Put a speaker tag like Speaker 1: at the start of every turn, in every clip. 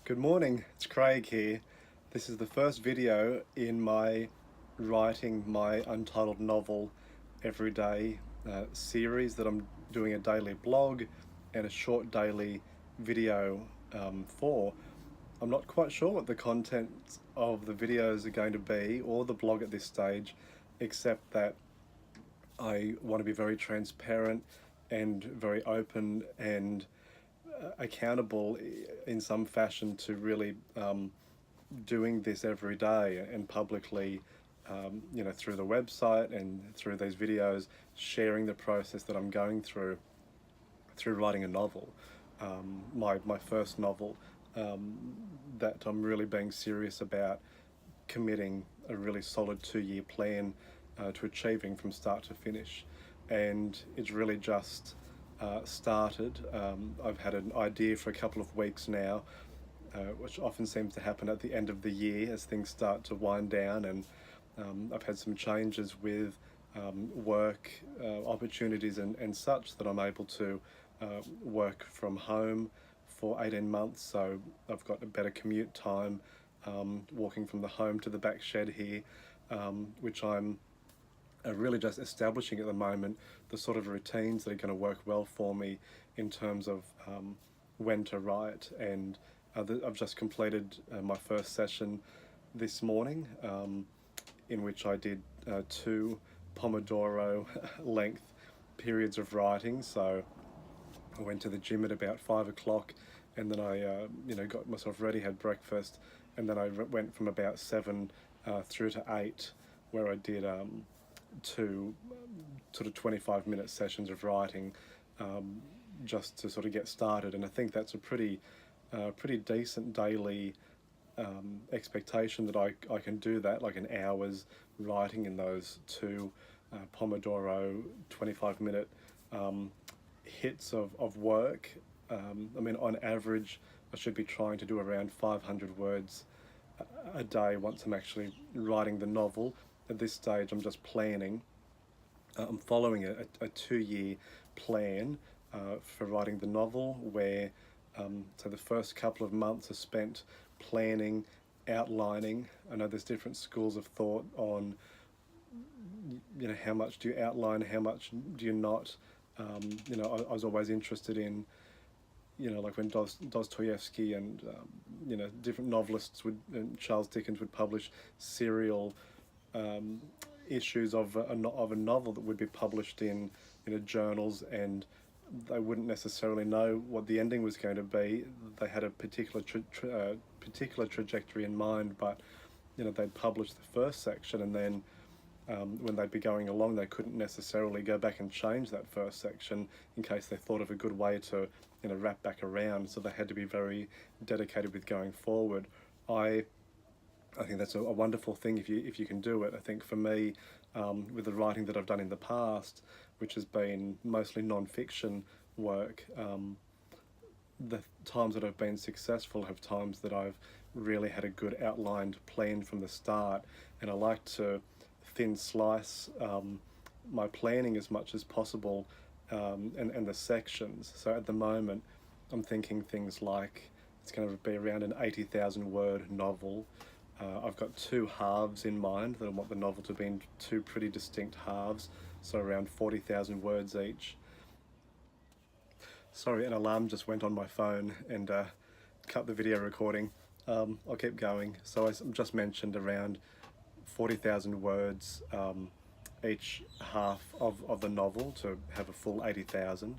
Speaker 1: Good morning, it's Craig here. This is the first video in my writing my untitled novel every day series that I'm doing a daily blog and a short daily video for. I'm not quite sure what the content of the videos are going to be or the blog at this stage, except that I want to be very transparent and very open and accountable in some fashion to really doing this every day and publicly, through the website and through these videos, sharing the process that I'm going through writing a novel, my first novel, that I'm really being serious about committing a really solid 2 year plan to achieving from start to finish. And it's really just started. I've had an idea for a couple of weeks now, which often seems to happen at the end of the year as things start to wind down. And I've had some changes with work opportunities and such that I'm able to work from home for 18 months. So I've got a better commute time walking from the home to the back shed here, which I'm really just establishing at the moment the sort of routines that are going to work well for me in terms of when to write. And I've just completed my first session this morning, in which I did 2 Pomodoro length periods of writing. So I went to the gym at about 5 o'clock, and then I got myself ready, had breakfast, and then I went from about 7 through to 8, where I did 2 sort of 25-minute sessions of writing, just to sort of get started. And I think that's a pretty decent daily expectation that I can do that, like an hour's writing in those 2 Pomodoro 25-minute hits of work. I mean, on average, I should be trying to do around 500 words a day once I'm actually writing the novel. At this stage, I'm just planning. I'm following a 2 year plan for writing the novel, where so the first couple of months are spent planning, outlining. I know there's different schools of thought on, how much do you outline, how much do you not. I was always interested in, like when Dostoevsky and different novelists would, and Charles Dickens would publish serial issues of a novel that would be published in journals, and they wouldn't necessarily know what the ending was going to be. They had a particular trajectory in mind, but they'd publish the first section, and then when they'd be going along, they couldn't necessarily go back and change that first section in case they thought of a good way to wrap back around. So they had to be very dedicated with going forward. I think that's a wonderful thing if you can do it. I think for me, with the writing that I've done in the past, which has been mostly non-fiction work, the times that I've been successful have times that I've really had a good outlined plan from the start, and I like to thin slice my planning as much as possible, and the sections. So at the moment, I'm thinking things like it's going to be around an 80,000 word novel. I've got 2 halves in mind that I want the novel to be in 2 pretty distinct halves, so around 40,000 words each. Sorry, an alarm just went on my phone and cut the video recording. I'll keep going. So I just mentioned around 40,000 words each half of the novel to have a full 80,000.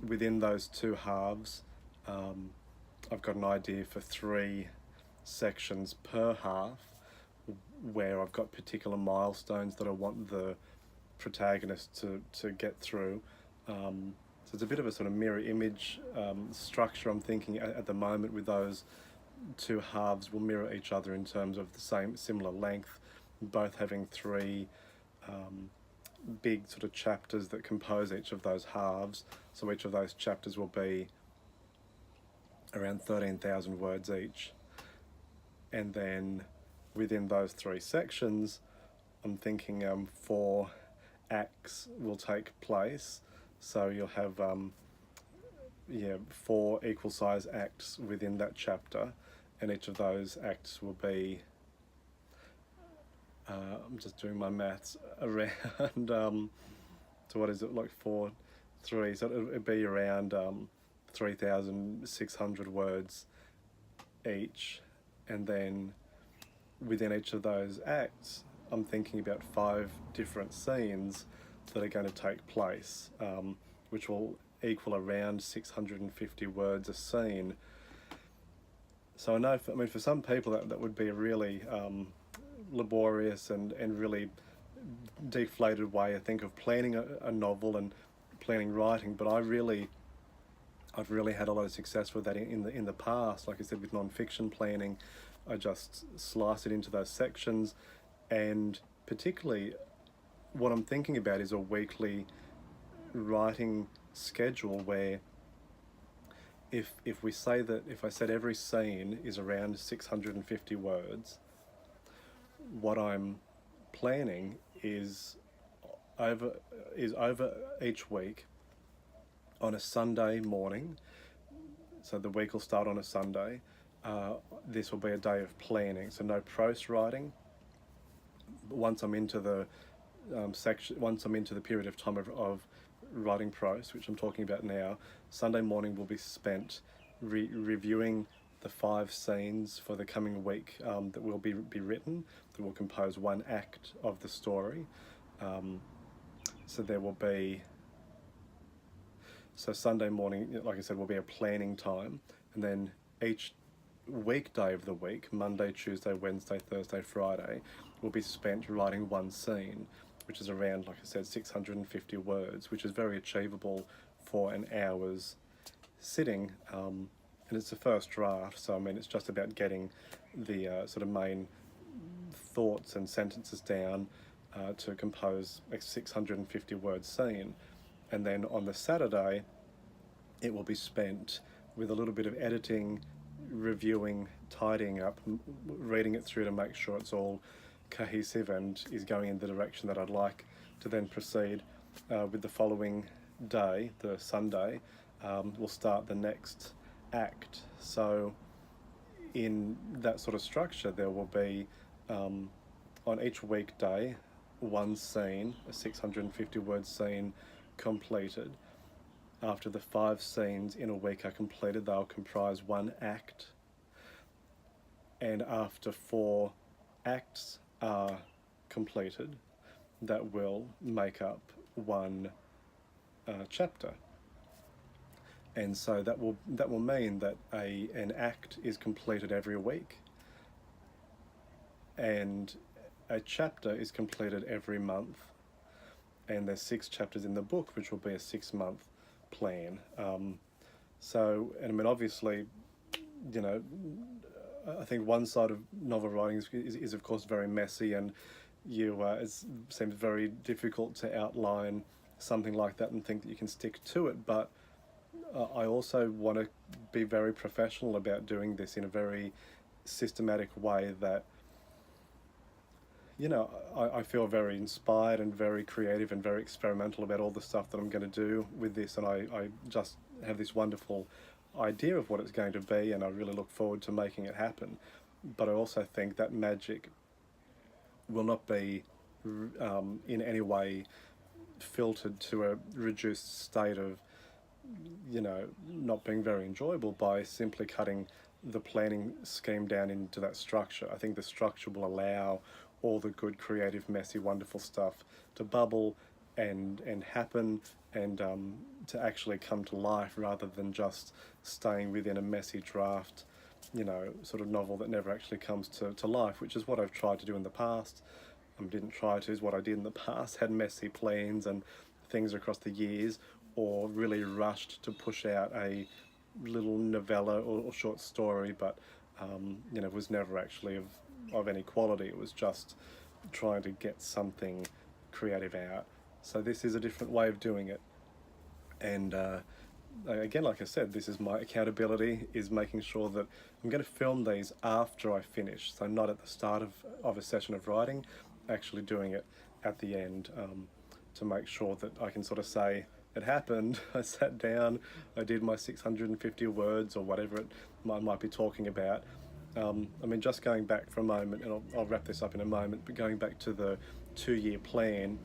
Speaker 1: Within those 2 halves, I've got an idea for 3 sections per half, where I've got particular milestones that I want the protagonist to get through. So it's a bit of a sort of mirror image structure I'm thinking at the moment. With those 2 halves will mirror each other in terms of the similar length, both having 3 big sort of chapters that compose each of those halves. So each of those chapters will be around 13,000 words each. And then within those 3 sections, I'm thinking 4 acts will take place. So you'll have yeah, 4 equal size acts within that chapter, and each of those acts will be, I'm just doing my maths, around, so what is it, like 4, 3, so it'd be around 3,600 words each, and then within each of those acts, I'm thinking about 5 different scenes that are going to take place, which will equal around 650 words a scene. So I know, for some people that would be a really laborious and really deflated way, I think, of planning a novel and planning writing. But I've really had a lot of success with that in the past. Like I said, with non-fiction planning, I just slice it into those sections, and particularly what I'm thinking about is a weekly writing schedule where if we say that if I said every scene is around 650 words, what I'm planning is over each week on a Sunday morning. So the week will start on a Sunday. This will be a day of planning, so no prose writing. Once I'm into the once I'm into the period of time of writing prose, which I'm talking about now, Sunday morning will be spent reviewing the 5 scenes for the coming week that will be written, that will compose one act of the story. So there will be, so Sunday morning, like I said, will be a planning time, and then each weekday of the week, Monday, Tuesday, Wednesday, Thursday, Friday, will be spent writing one scene, which is around, like I said, 650 words, which is very achievable for an hour's sitting. And it's the first draft, so I mean, it's just about getting the sort of main thoughts and sentences down to compose a 650 word scene. And then on the Saturday, it will be spent with a little bit of editing, reviewing, tidying up, reading it through to make sure it's all cohesive and is going in the direction that I'd like to then proceed with the following day, the Sunday. We'll start the next act. So in that sort of structure, there will be on each weekday one scene, a 650 word scene completed. After the 5 scenes in a week are completed, they'll comprise one act. And after 4 acts are completed, that will make up one chapter. And so that will mean that an act is completed every week, and a chapter is completed every month. And there's 6 chapters in the book, which will be a 6-month plan. So, and I mean, obviously, you know, I think one side of novel writing is of course very messy, and it seems very difficult to outline something like that and think that you can stick to it. But I also want to be very professional about doing this in a very systematic way that, you know, I feel very inspired and very creative and very experimental about all the stuff that I'm going to do with this, and I just have this wonderful idea of what it's going to be, and I really look forward to making it happen. But I also think that magic will not be in any way filtered to a reduced state of, you know, not being very enjoyable by simply cutting the planning scheme down into that structure. I think the structure will allow all the good, creative, messy, wonderful stuff to bubble and happen, and to actually come to life, rather than just staying within a messy draft, you know, sort of novel that never actually comes to life, which is what I've tried to do in the past. Didn't try to, is what I did in the past, had messy plans and things across the years, or really rushed to push out a little novella or short story, but you know, it was never actually of any quality. It was just trying to get something creative out. So this is a different way of doing it. And again, like I said, this is my accountability, is making sure that I'm going to film these after I finish. So not at the start of a session of writing, actually doing it at the end, to make sure that I can sort of say, it happened. I sat down, I did my 650 words or whatever it might be talking about. I mean, just going back for a moment, and I'll wrap this up in a moment, but going back to the 2 year plan,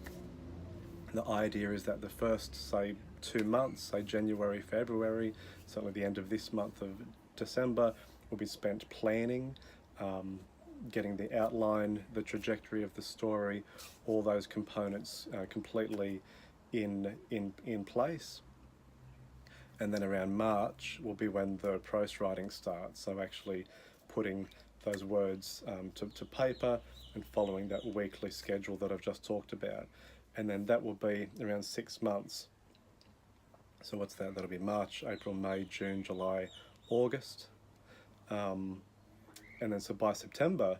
Speaker 1: the idea is that the first, say, 2 months, say January, February, certainly the end of this month of December, will be spent planning, getting the outline, the trajectory of the story, all those components completely in place. And then around March will be when the prose writing starts. So actually putting those words to paper and following that weekly schedule that I've just talked about. And then that will be around 6 months. So what's that? That'll be March, April, May, June, July, August. And then so by September,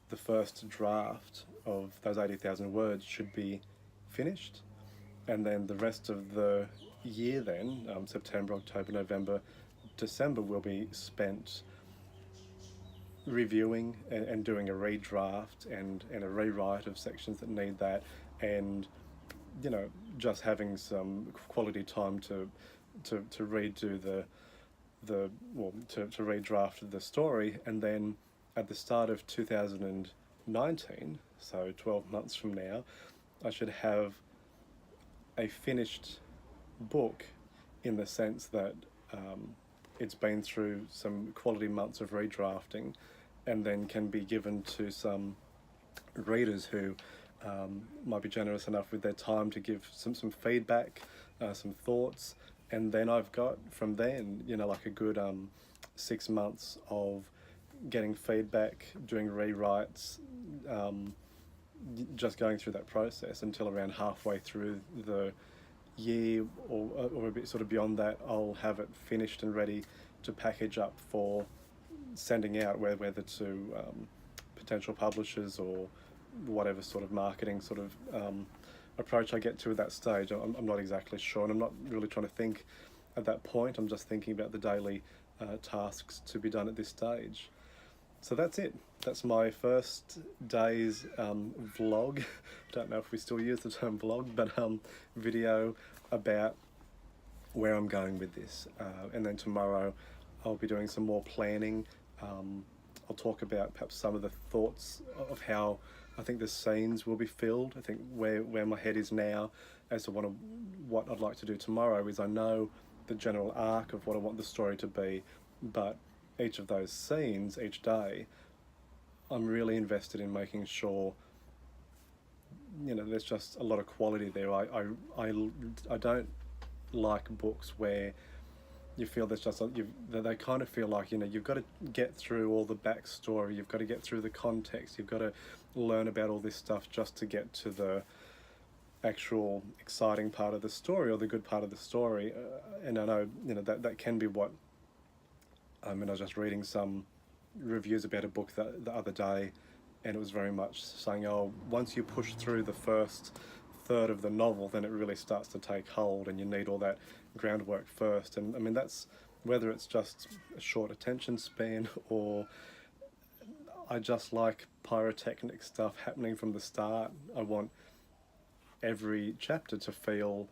Speaker 1: the first draft of those 80,000 words should be finished. And then the rest of the year then, September, October, November, December, will be spent reviewing and doing a redraft and a rewrite of sections that need that, and just having some quality time to redo to redraft the story. And then at the start of 2019, so 12 months from now, I should have a finished book, in the sense that it's been through some quality months of redrafting, and then can be given to some readers who might be generous enough with their time to give some feedback, some thoughts. And then I've got from then, like a good 6 months of getting feedback, doing rewrites, just going through that process until around halfway through the year, or a bit sort of beyond that, I'll have it finished and ready to package up for sending out, whether to potential publishers or whatever sort of marketing sort of approach I get to at that stage. I'm not exactly sure, and I'm not really trying to think at that point. I'm just thinking about the daily tasks to be done at this stage. So that's it. That's my first day's vlog. I don't know if we still use the term vlog, but video about where I'm going with this. And then tomorrow I'll be doing some more planning. I'll talk about perhaps some of the thoughts of how I think the scenes will be filled. I think where my head is now as to what I'd like to do tomorrow is, I know the general arc of what I want the story to be, but each of those scenes, each day, I'm really invested in making sure there's just a lot of quality there. I don't like books where you feel there's just they kind of feel like you've got to get through all the backstory, you've got to get through the context, you've got to learn about all this stuff just to get to the actual exciting part of the story, or the good part of the story. And I know that can be what I was just reading some reviews about a book the other day, and it was very much saying, oh, once you push through the first third of the novel, then it really starts to take hold, and you need all that groundwork first. And that's whether it's just a short attention span, or I just like pyrotechnic stuff happening from the start. I want every chapter to feel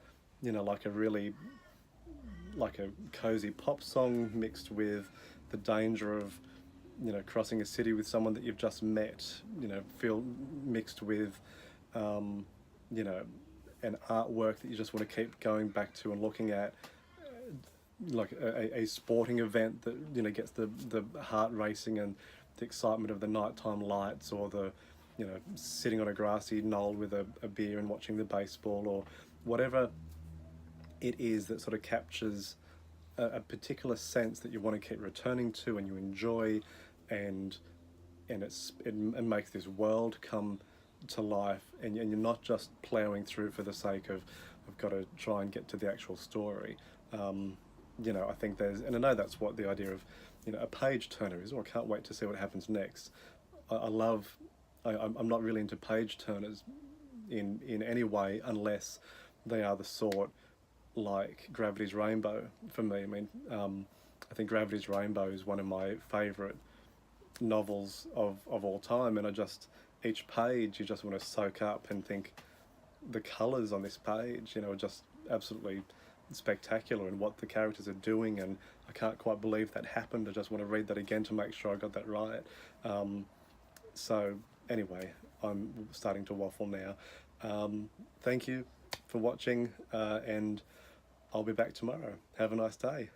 Speaker 1: like a cozy pop song mixed with the danger of crossing a city with someone that you've just met, feel mixed with an artwork that you just want to keep going back to and looking at, like a sporting event that gets the heart racing, and the excitement of the nighttime lights, or the sitting on a grassy knoll with a beer and watching the baseball, or whatever it is that sort of captures a particular sense that you want to keep returning to and you enjoy, and it makes this world come to life, and you're not just ploughing through for the sake of I've got to try and get to the actual story. I think and I know that's what the idea of a page turner is, or I can't wait to see what happens next. I'm not really into page turners in any way, unless they are the sort like Gravity's Rainbow for me. I think Gravity's Rainbow is one of my favourite novels of all time, and each page you just want to soak up and think the colours on this page, are just absolutely spectacular and what the characters are doing, and I can't quite believe that happened. I just want to read that again to make sure I got that right. So anyway, I'm starting to waffle now. Thank you for watching, and I'll be back tomorrow. Have a nice day.